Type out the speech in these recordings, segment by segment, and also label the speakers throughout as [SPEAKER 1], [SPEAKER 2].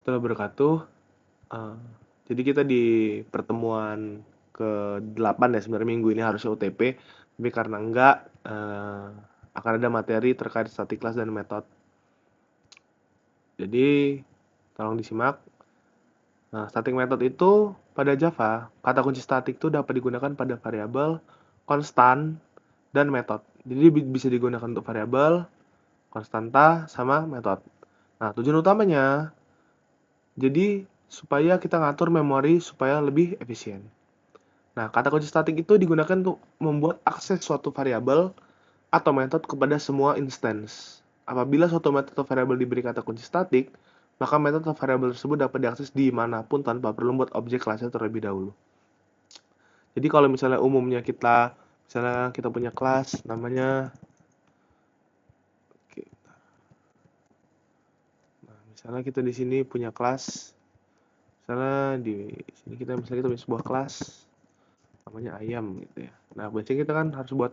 [SPEAKER 1] Warahmatullahi wabarakatuh. Eee, jadi kita di pertemuan ke-8 ya sebenarnya minggu ini harusnya UTP, tapi karena enggak, akan ada materi terkait static class dan method. Jadi tolong disimak. Nah, static method itu pada Java, kata kunci static itu dapat digunakan pada variabel, konstan, dan method. Jadi bisa digunakan untuk variabel, konstanta, sama method. Nah, tujuan utamanya jadi supaya kita ngatur memori supaya lebih efisien. Nah, kata kunci static itu digunakan untuk membuat akses suatu variabel atau metode kepada semua instance. Apabila suatu metode atau variabel diberi kata kunci static, maka metode atau variabel tersebut dapat diakses dimanapun tanpa perlu membuat objek kelasnya terlebih dahulu. Jadi kalau misalnya umumnya misalnya kita punya kelas namanya, nah, misalnya kita di sini punya kelas, misalnya di sini misalnya kita punya sebuah kelas namanya ayam gitu ya. Nah, biasanya kita kan harus buat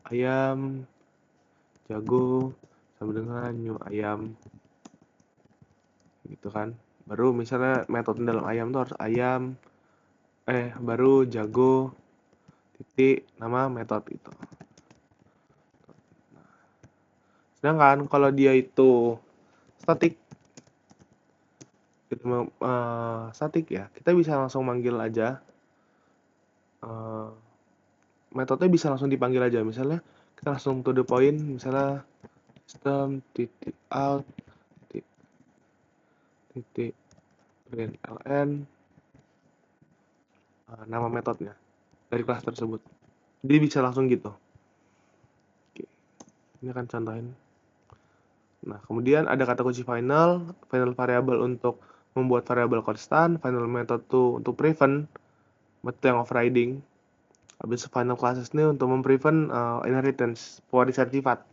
[SPEAKER 1] ayam jago sama dengan new ayam gitu kan. Baru misalnya metode dalam ayam tuh harus ayam baru jago titik nama metode itu. Sedangkan kalau dia itu static static ya, kita bisa langsung manggil aja metodenya bisa langsung dipanggil aja. Misalnya kita langsung to the point, misalnya system titik out titik println nama metodenya dari kelas tersebut. Jadi bisa langsung gitu. Oke, ini akan contohin. Nah, kemudian ada kata kunci final variable untuk membuat variabel konstan, final method tuh untuk prevent metode yang overriding. Habis final classes ini untuk memprevent inheritance, pewarisan sifat.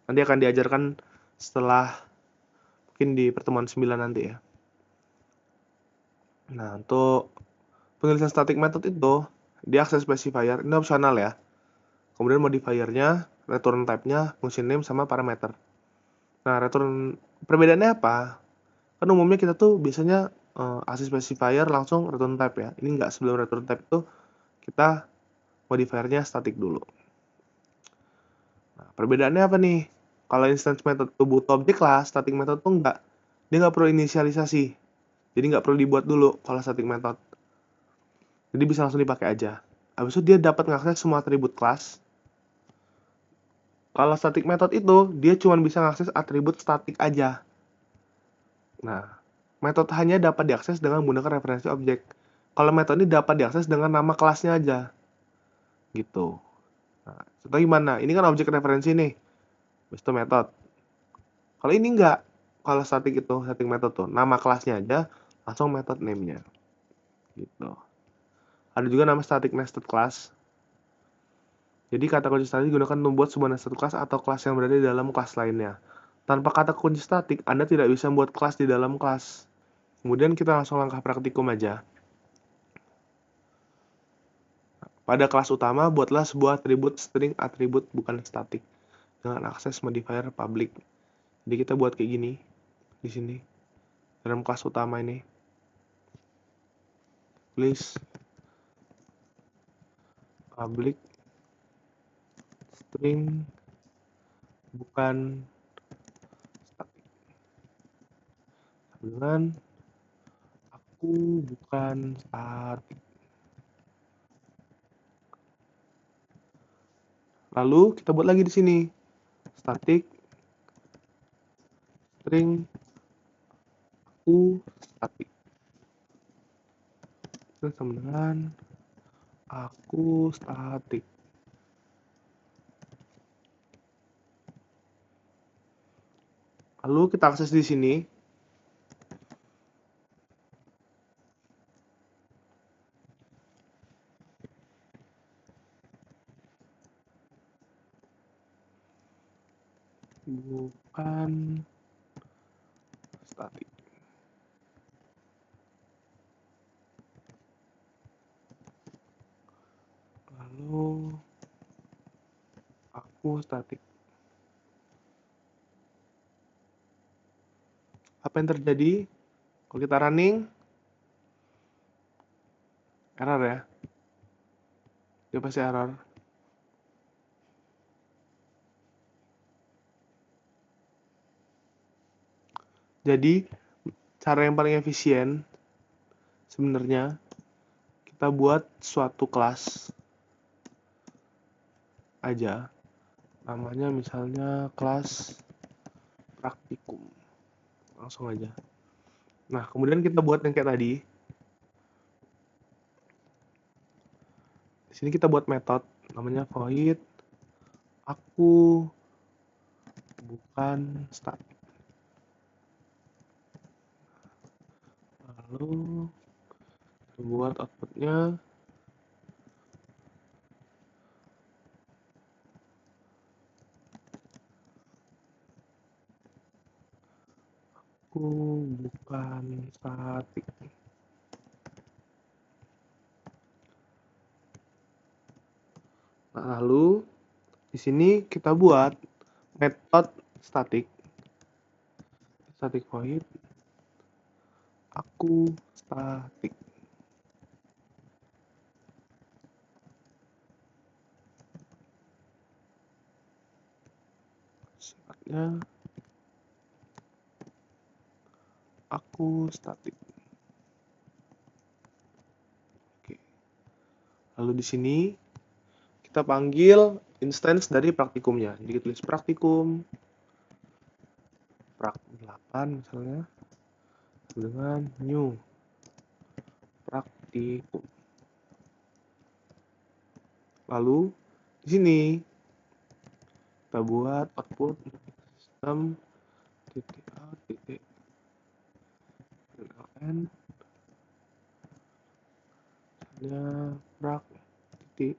[SPEAKER 1] Nanti akan diajarkan setelah mungkin di pertemuan 9 nanti ya. Nah, untuk penulisan static method itu diakses specifier, ini opsional ya. Kemudian modifiernya, return type-nya, function name, sama parameter. Nah, perbedaannya apa? Kan umumnya kita tuh biasanya access specifier langsung return type ya. Ini enggak, sebelum return type itu kita modifiernya static dulu. Nah, perbedaannya apa nih? Kalau instance method itu butuh objek kelas, static method tuh enggak. Dia nggak perlu inisialisasi. Jadi nggak perlu dibuat dulu kalau static method. Jadi bisa langsung dipakai aja. Habis itu dia dapat mengakses semua atribut kelas. Kalau static method itu, dia cuma bisa mengakses atribut static aja. Nah, metode hanya dapat diakses dengan menggunakan referensi objek. Kalau metode ini dapat diakses dengan nama kelasnya aja. Gitu. Nah, contoh gimana? Ini kan objek referensi nih. Habis itu metode. Kalau ini enggak. Kalau static method tuh. Nama kelasnya aja, langsung method name-nya. Gitu. Ada juga nama static nested class. Jadi kata kunci static digunakan untuk membuat sebuah nested class atau kelas yang berada di dalam kelas lainnya. Tanpa kata kunci static, Anda tidak bisa membuat kelas di dalam kelas. Kemudian kita langsung langkah praktikum aja. Pada kelas utama, buatlah sebuah atribut string atribut bukan static dengan akses modifier public. Jadi kita buat kayak gini di sini dalam kelas utama ini. Please public string bukan static dengan aku bukan static. Lalu kita buat lagi di sini static string aku static. Terus sama dengan aku static. Lalu kita akses di sini. Bukan static. Lalu aku static. Apa yang terjadi Kalau kita running, error ya. Dia pasti error. Jadi, cara yang paling efisien sebenarnya kita buat suatu kelas aja. Namanya misalnya kelas praktikum. Langsung aja. Nah, kemudian kita buat yang kayak tadi. Di sini kita buat metode namanya void aku bukan static. Lalu kita buat outputnya aku bukan static. Nah, lalu di sini kita buat metode static void aku static. Sifatnya aku static. Oke. Lalu di sini kita panggil instance dari praktikumnya. Jadi kita tulis praktikum prak 8 misalnya dengan new praktikum. Lalu di sini kita buat output sistem titik out titik ln misalnya prak titik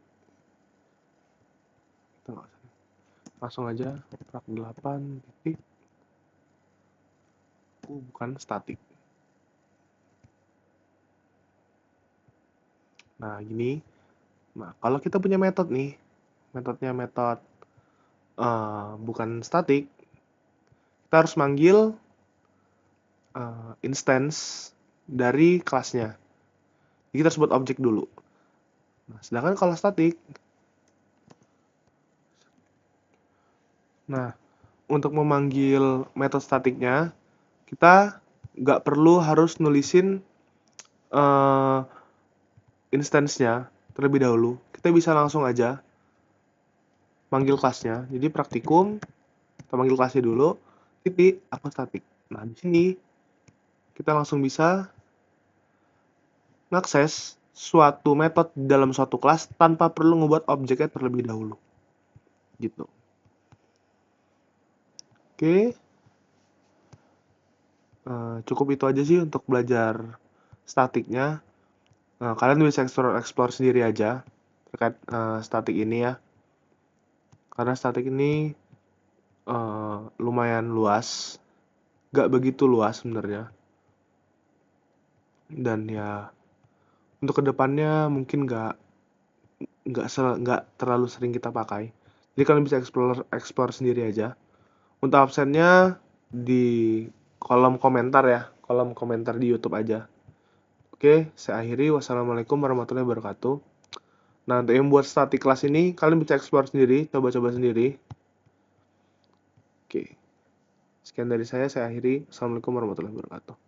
[SPEAKER 1] kita langsung aja prak 8 titik aku bukan statik. Nah gini. Nah kalau kita punya metode nih, metodenya metode bukan statik, kita harus manggil instance dari kelasnya. Jadi kita harus buat objek dulu. Nah, sedangkan kalau statik, nah untuk memanggil metode statiknya, kita nggak perlu harus nulisin instance-nya terlebih dahulu. Kita bisa langsung aja manggil kelasnya. Jadi praktikum, kita manggil kelasnya dulu, titik aku statik. Nah di sini kita langsung bisa mengakses suatu metode dalam suatu kelas tanpa perlu ngebuat objeknya terlebih dahulu. Gitu. Oke. Cukup itu aja sih untuk belajar statiknya. Kalian bisa explore sendiri aja terkait statik ini ya. Karena statik ini lumayan luas. Gak begitu luas sebenarnya. Dan ya untuk kedepannya mungkin nggak terlalu sering kita pakai. Jadi kalian bisa explore sendiri aja. Untuk absennya di kolom komentar ya, kolom komentar di YouTube aja. Oke, saya akhiri. Wassalamualaikum warahmatullahi wabarakatuh. Nah, untuk yang buat static kelas ini, kalian bisa explore sendiri, coba-coba sendiri. Oke, sekian dari saya akhiri. Wassalamualaikum warahmatullahi wabarakatuh.